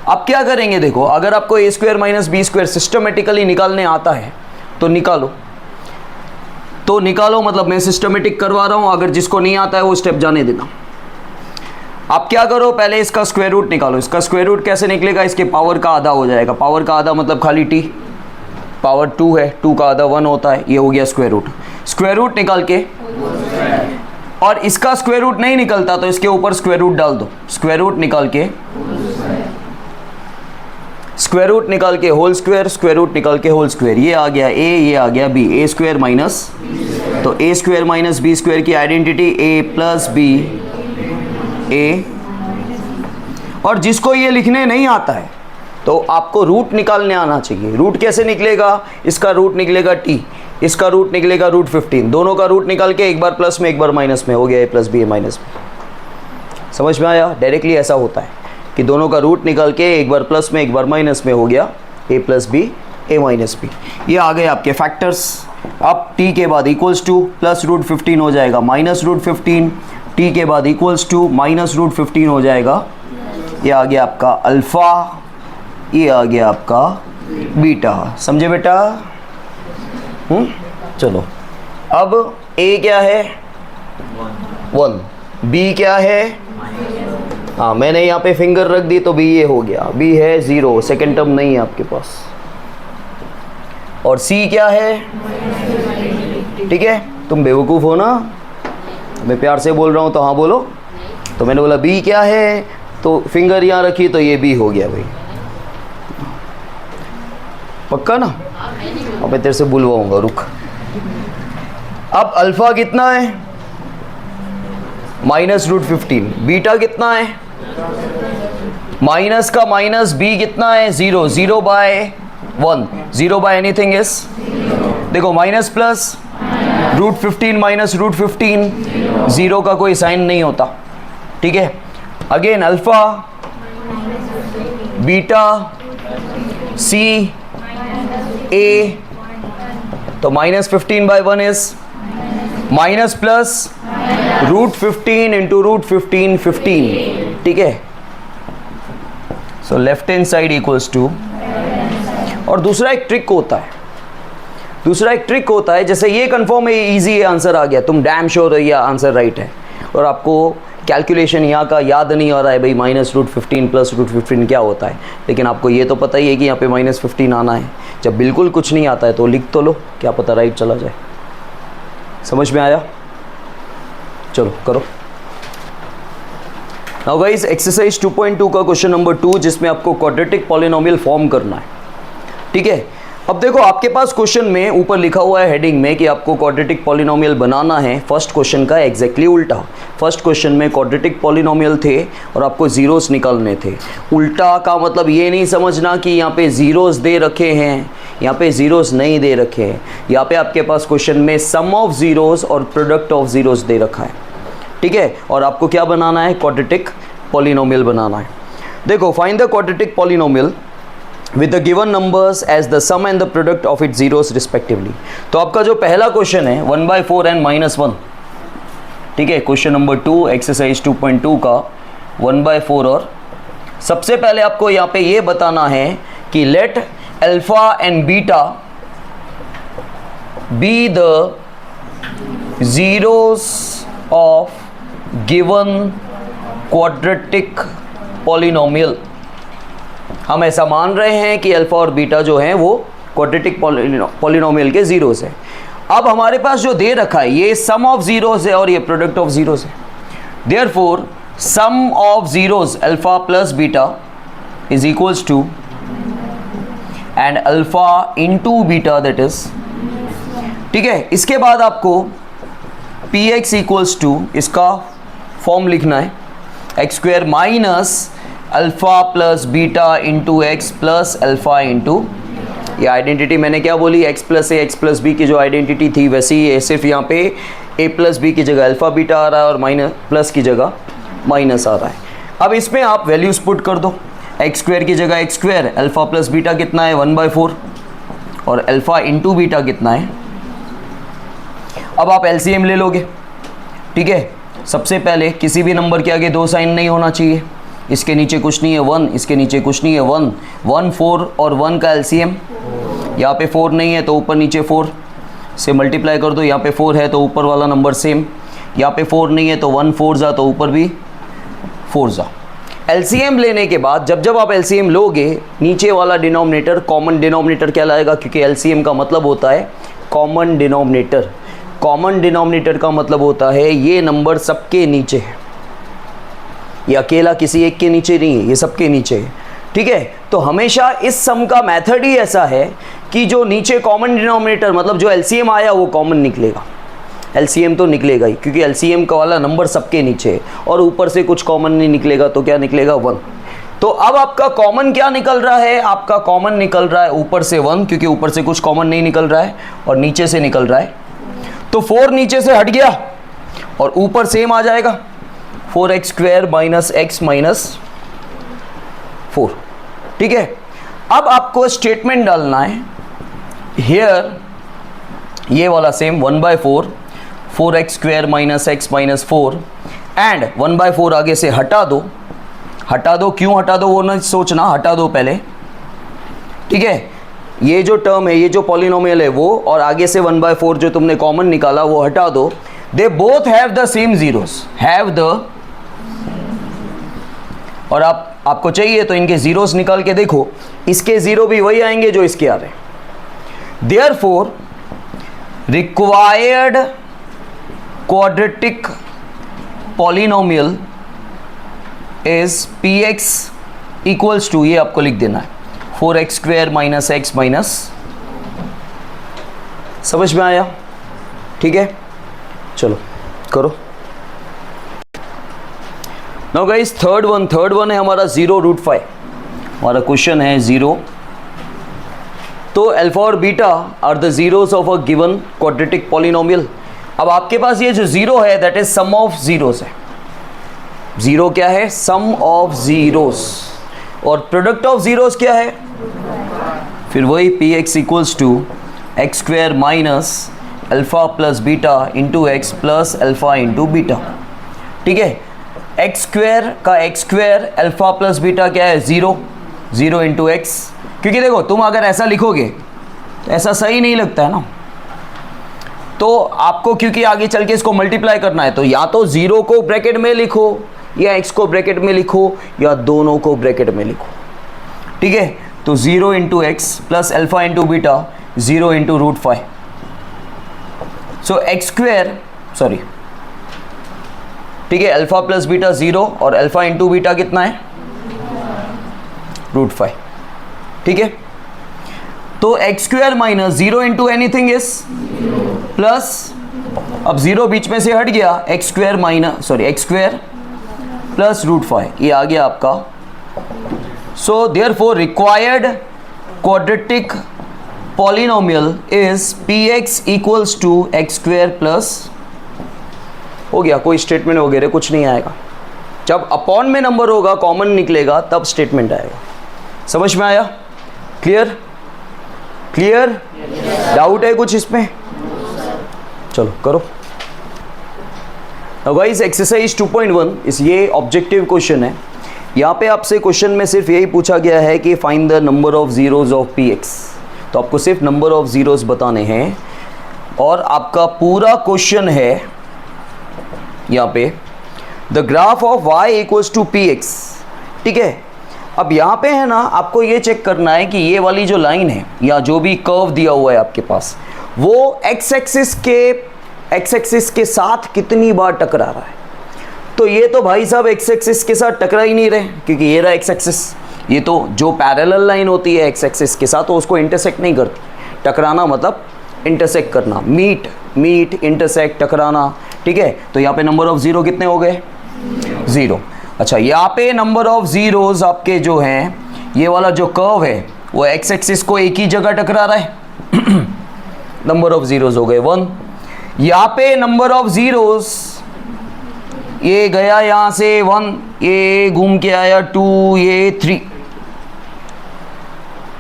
अब क्या करेंगे, देखो अगर आपको a² - b² सिस्टमेटिकली निकालने आता है तो निकालो, मतलब मैं सिस्टमेटिक करवा रहा हूं, अगर जिसको नहीं आता है वो स्टेप जाने देना। आप क्या करो, पहले इसका स्क्वायर रूट निकालो। इसका स्क्वायर रूट कैसे निकलेगा, इसके पावर का आधा हो जाएगा, पावर का आधा मतलब खाली t, पावर 2 है, 2 का आधा 1 होता है, ये हो गया स्क्वायर रूट। स्क्वायर रूट निकाल के, और इसका स्क्वायर रूट नहीं निकलता तो इसके ऊपर स्क्वायर रूट डाल दो, स्क्वायर रूट निकाल के, स्क्वायर रूट निकाल के होल स्क्वायर, स्क्वायर रूट निकाल के होल स्क्वायर, ये आ गया a, ये आ गया b, a² माइनस, तो a² - b² की आइडेंटिटी a + b a। और जिसको ये लिखने नहीं आता है तो आपको रूट निकालने आना चाहिए। रूट कैसे निकलेगा, इसका रूट निकलेगा t, इसका रूट निकलेगा √15, दोनों का रूट निकाल के एक बार प्लस में एक बार माइनस में, हो गया a + b a minus b। समझ में आया, डायरेक्टली ऐसा होता है कि दोनों का रूट निकाल के एक बार प्लस में एक बार माइनस में, हो गया a + b a minus b। ये आ गए आपके फैक्टर्स। अब t के बाद इक्वल्स टू प्लस √15 हो जाएगा -√15, t के बाद इक्वल्स टू -√15 हो जाएगा, ये आ गया आपका अल्फ़ा, ये आ गया आपका बीटा। समझे बेटा, चलो अब a क्या है 1, b क्या है, हाँ मैंने यहाँ पे फिंगर रख दी तो b ये हो गया, b है 0, सेकेंड टर्म नहीं है आपके पास, और c क्या है, ठीक है। तुम बेवकूफ़ हो ना, मैं प्यार से बोल रहा हूँ तो हाँ बोलो। तो मैंने बोला b क्या है, तो फिंगर यहाँ रखी तो ये b हो गया भाई, पक्का ना। अब मैं तेरे से बुलवाऊंगा, रुक। अब अल्फ़ा कितना है -√15, बीटा कितना है, माइनस का माइनस, b कितना है 0, 0/1, 0 एनीथिंग इज, देखो माइनस प्लस √15 - √15, 0 का कोई साइन नहीं होता, ठीक है। Again alpha, beta, C A, तो -15/1 इज माइनस प्लस √15 इंटू √15 15, ठीक है। So left hand side equals to, और दूसरा एक ट्रिक होता है, जैसे ये कंफर्म है, इजी है, आंसर आ गया, तुम डैम श्योर हो ये आंसर राइट है, और आपको कैलकुलेशन यहाँ का याद नहीं आ रहा है भाई -√15 प्लस √15 क्या होता है, लेकिन आपको ये तो पता ही है कि यहाँ पे -15 आना है। जब बिल्कुल कुछ नहीं आता है तो लिख तो लो, क्या पता राइट चला जाए। समझ में आया? चलो करो। नाउ गाइस, एक्सरसाइज 2.2 का क्वेश्चन नंबर 2, जिसमें आपको क्वाड्रेटिक पॉलिनोमियल फॉर्म करना है, ठीक है। अब देखो, आपके पास क्वेश्चन में ऊपर लिखा हुआ है हेडिंग में कि आपको क्वाड्रेटिक पॉलिनोमियल बनाना है। फर्स्ट क्वेश्चन का एग्जैक्टली उल्टा। फर्स्ट क्वेश्चन में क्वाड्रेटिक पॉलिनोमियल थे और आपको जीरोस निकालने थे। उल्टा का मतलब ये नहीं समझना कि यहाँ पे जीरोस दे रखे हैं, यहाँ पे जीरोस नहीं दे रखे हैं। यहाँ पे आपके पास क्वेश्चन में सम ऑफ जीरोस और प्रोडक्ट ऑफ जीरोस दे रखा है, ठीक है। और आपको क्या बनाना है? क्वाड्रेटिक पॉलिनोमियल बनाना है। देखो, find the quadratic polynomial with the given numbers as the sum and the product of its zeros respectively। तो आपका जो पहला क्वेश्चन है 1/4 and -1, ठीक है। क्वेश्चन नंबर 2 एक्सरसाइज 2.2 का 1/4, और सबसे पहले आपको यहाँ पे ये बताना है कि let alpha and beta be the zeros of given quadratic polynomial। हम ऐसा मान रहे हैं कि अल्फा और बीटा जो हैं वो क्वाड्रेटिक पॉलिनोमियल के जीरोस है। अब हमारे पास जो दे रखा है ये सम ऑफ जीरोस है और ये प्रोडक्ट ऑफ जीरोस है। Therefore sum of zeros alpha plus beta is equals to and alpha into beta, that is, ठीक है। इसके बाद आपको px इक्वल्स टू, इसका फॉर्म लिखना है, x² minus alpha plus beta into x plus alpha into, ये आइडेंटिटी मैंने क्या बोली, x plus a x plus b की जो आइडेंटिटी थी वैसे ही सिर्फ यहाँ पे a प्लस बी की जगह अल्फ़ा बीटा आ रहा है और माइनस प्लस की जगह माइनस आ रहा है। अब इसमें आप वैल्यूज पुट कर दो, x² की जगह x², अल्फ़ा प्लस बीटा कितना है 1/4 और अल्फ़ा इंटू बीटा कितना है। अब आप LCM ले लोगे, ठीक है। सबसे पहले किसी भी नंबर के आगे 2 साइन नहीं होना चाहिए, इसके नीचे कुछ नहीं है 1, इसके नीचे कुछ नहीं है 1, 1 4 और 1 का एलसीएम, यहाँ पे 4 नहीं है तो ऊपर नीचे 4 से मल्टीप्लाई कर दो, यहाँ पे 4 है तो ऊपर वाला नंबर सेम, यहाँ पे 4 नहीं है तो 1 4 जा तो ऊपर भी 4 जा। एलसीएम लेने के बाद जब आप एलसीएम लोगे, नीचे वाला डिनोमिनेटर कॉमन डिनोमिनेटर कहलाएगा, क्योंकि एलसीएम का मतलब होता है कॉमन डिनोमिनेटर। कॉमन डिनोमिनेटर का मतलब होता है ये नंबर सबके नीचे है, ये अकेला किसी एक के नीचे नहीं है, ये सबके नीचे है, ठीक है। तो हमेशा इस सम का मेथड ही ऐसा है कि जो नीचे कॉमन डिनोमिनेटर मतलब जो एलसीएम आया वो कॉमन निकलेगा। एलसीएम तो निकलेगा ही, क्योंकि एलसीएम का वाला नंबर सबके नीचे है और ऊपर से कुछ कॉमन नहीं निकलेगा तो क्या निकलेगा 1। तो अब आपका कॉमन क्या निकल रहा है? आपका कॉमन निकल रहा है ऊपर से 1, क्योंकि ऊपर से कुछ कॉमन नहीं निकल रहा है, और नीचे से निकल रहा है तो 4 नीचे से हट गया और ऊपर सेम आ जाएगा 4x² माइनस x माइनस 4, ठीक है। अब आपको स्टेटमेंट डालना है हियर, ये वाला same 1/4 4x² minus x minus 4 and 1/4 आगे से हटा दो। क्यों हटा दो वो ना सोचना, हटा दो पहले, ठीक है। ये जो टर्म है, ये जो पॉलिनोमियल है वो, और आगे से 1/4 जो तुमने कॉमन निकाला वो हटा दो। They both have the same zeros, have the, और आपको चाहिए तो इनके जीरोस निकाल के देखो, इसके जीरो भी वही आएंगे जो इसके आ रहे हैं। Therefore required quadratic polynomial is px equals to, ये आपको लिख देना है 4x² माइनस x माइनस, समझ में आया? ठीक है, चलो करो। नाउ गाइस, थर्ड वन है हमारा 0√5। हमारा क्वेश्चन है 0। तो अल्फा और beta are the zeros of a given quadratic polynomial. अब आपके पास ये जो 0 है that is sum of zeros है। 0 क्या है? Sum of zeros. और प्रोडक्ट ऑफ जीरोस क्या है? फिर वही P x equals to x square minus alpha plus beta into x plus alpha into beta. ठीक है, एक्स स्क्वायर का x square alpha plus beta क्या है, 0 0 इंटू एक्स। क्योंकि देखो तुम अगर ऐसा लिखोगे तो ऐसा सही नहीं लगता है ना, तो आपको क्योंकि आगे चल के इसको मल्टीप्लाई करना है तो या तो 0 को ब्रैकेट में लिखो या x को ब्रैकेट में लिखो या दोनों को ब्रैकेट में लिखो। ठीक है, तो 0 into x plus alpha into beta 0 into √5। सो एक्स स्क्वायर सॉरी, ठीक है, अल्फ़ा प्लस बीटा 0 और अल्फ़ा इंटू बीटा कितना है, √5। ठीक है, तो x square minus 0 into anything is plus, अब 0 बीच में से हट गया, x square minus sorry x square plus √5, ये आ गया आपका। So therefore required quadratic polynomial is px equals to x square plus, हो गया, कोई स्टेटमेंट वगैरह कुछ नहीं आएगा। जब अपॉन में नंबर होगा कॉमन निकलेगा तब स्टेटमेंट आएगा। समझ में आया? Clear clear? डाउट है कुछ इसमें? चलो करो। नाउ गाइस एक्सरसाइज 2.1 इस ये ऑब्जेक्टिव क्वेश्चन है। यहाँ पे आपसे क्वेश्चन में सिर्फ यही पूछा गया है कि find the number of zeros of px। तो आपको सिर्फ नंबर ऑफ जीरोज बताने हैं और आपका पूरा क्वेश्चन है यहाँ पे the graph of y equals to px। ठीक है, अब यहाँ पे है ना आपको ये चेक करना है कि ये वाली जो लाइन है या जो भी कर्व दिया हुआ है आपके पास वो x एक्सिस के साथ कितनी बार टकरा रहा है। तो ये तो भाई साहब x एक्सिस के साथ टकरा ही नहीं रहे क्योंकि ये रहा x एक्सिस, ये तो जो पैरेलल लाइन होती है x एक्सिस के साथ तो उसको इंटरसेक्ट नहीं करती। टकराना मतलब इंटरसेक्ट करना, मीट इंटरसेक्ट टकराना। ठीक है, तो यहाँ पे नंबर ऑफ जीरो कितने हो गए, 0। अच्छा, यहाँ पे नंबर ऑफ जीरोज आपके जो हैं, ये वाला जो कर्व है वो एक्स एक्सिस को एक ही जगह टकरा रहा है नंबर ऑफ जीरोज हो गए 1। यहाँ पे नंबर ऑफ जीरोज, ये गया यहाँ से 1, ये घूम के आया 2, ये 3।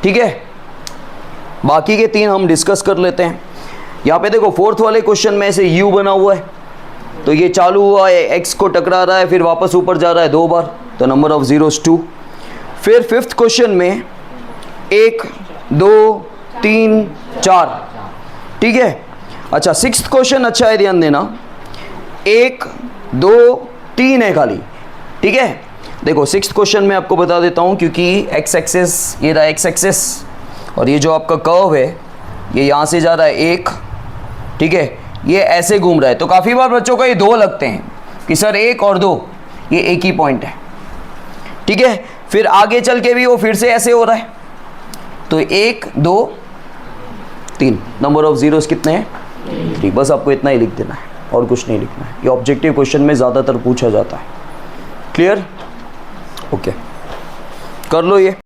ठीक है, बाकी के 3 हम डिस्कस कर लेते हैं। यहाँ पे देखो फोर्थ वाले क्वेश्चन में से u बना हुआ है तो ये चालू हुआ है, x को टकरा रहा है फिर वापस ऊपर जा रहा है 2 बार, तो नंबर ऑफ जीरोज 2। फिर फिफ्थ क्वेश्चन में 1 2 3 4। ठीक है, अच्छा सिक्स्थ क्वेश्चन अच्छा है, ध्यान देना, 1 2 3 है खाली। ठीक है, देखो सिक्स्थ क्वेश्चन में आपको बता देता हूँ क्योंकि एक्स एक्सिस, ये रहा एक्स एक्सिस और ये जो आपका कर्व है ये यहाँ से जा रहा है 1। ठीक है, ये ऐसे घूम रहा है तो काफ़ी बार बच्चों को ये 2 लगते हैं कि सर 1 और 2 ये एक ही पॉइंट है। ठीक है, फिर आगे चल के भी वो फिर से ऐसे हो रहा है तो 1 2 3 नंबर ऑफ जीरोस कितने हैं, 3। बस आपको इतना ही लिख देना है और कुछ नहीं लिखना है। ये ऑब्जेक्टिव क्वेश्चन में ज़्यादातर पूछा जाता है। क्लियर? ओके, कर लो ये।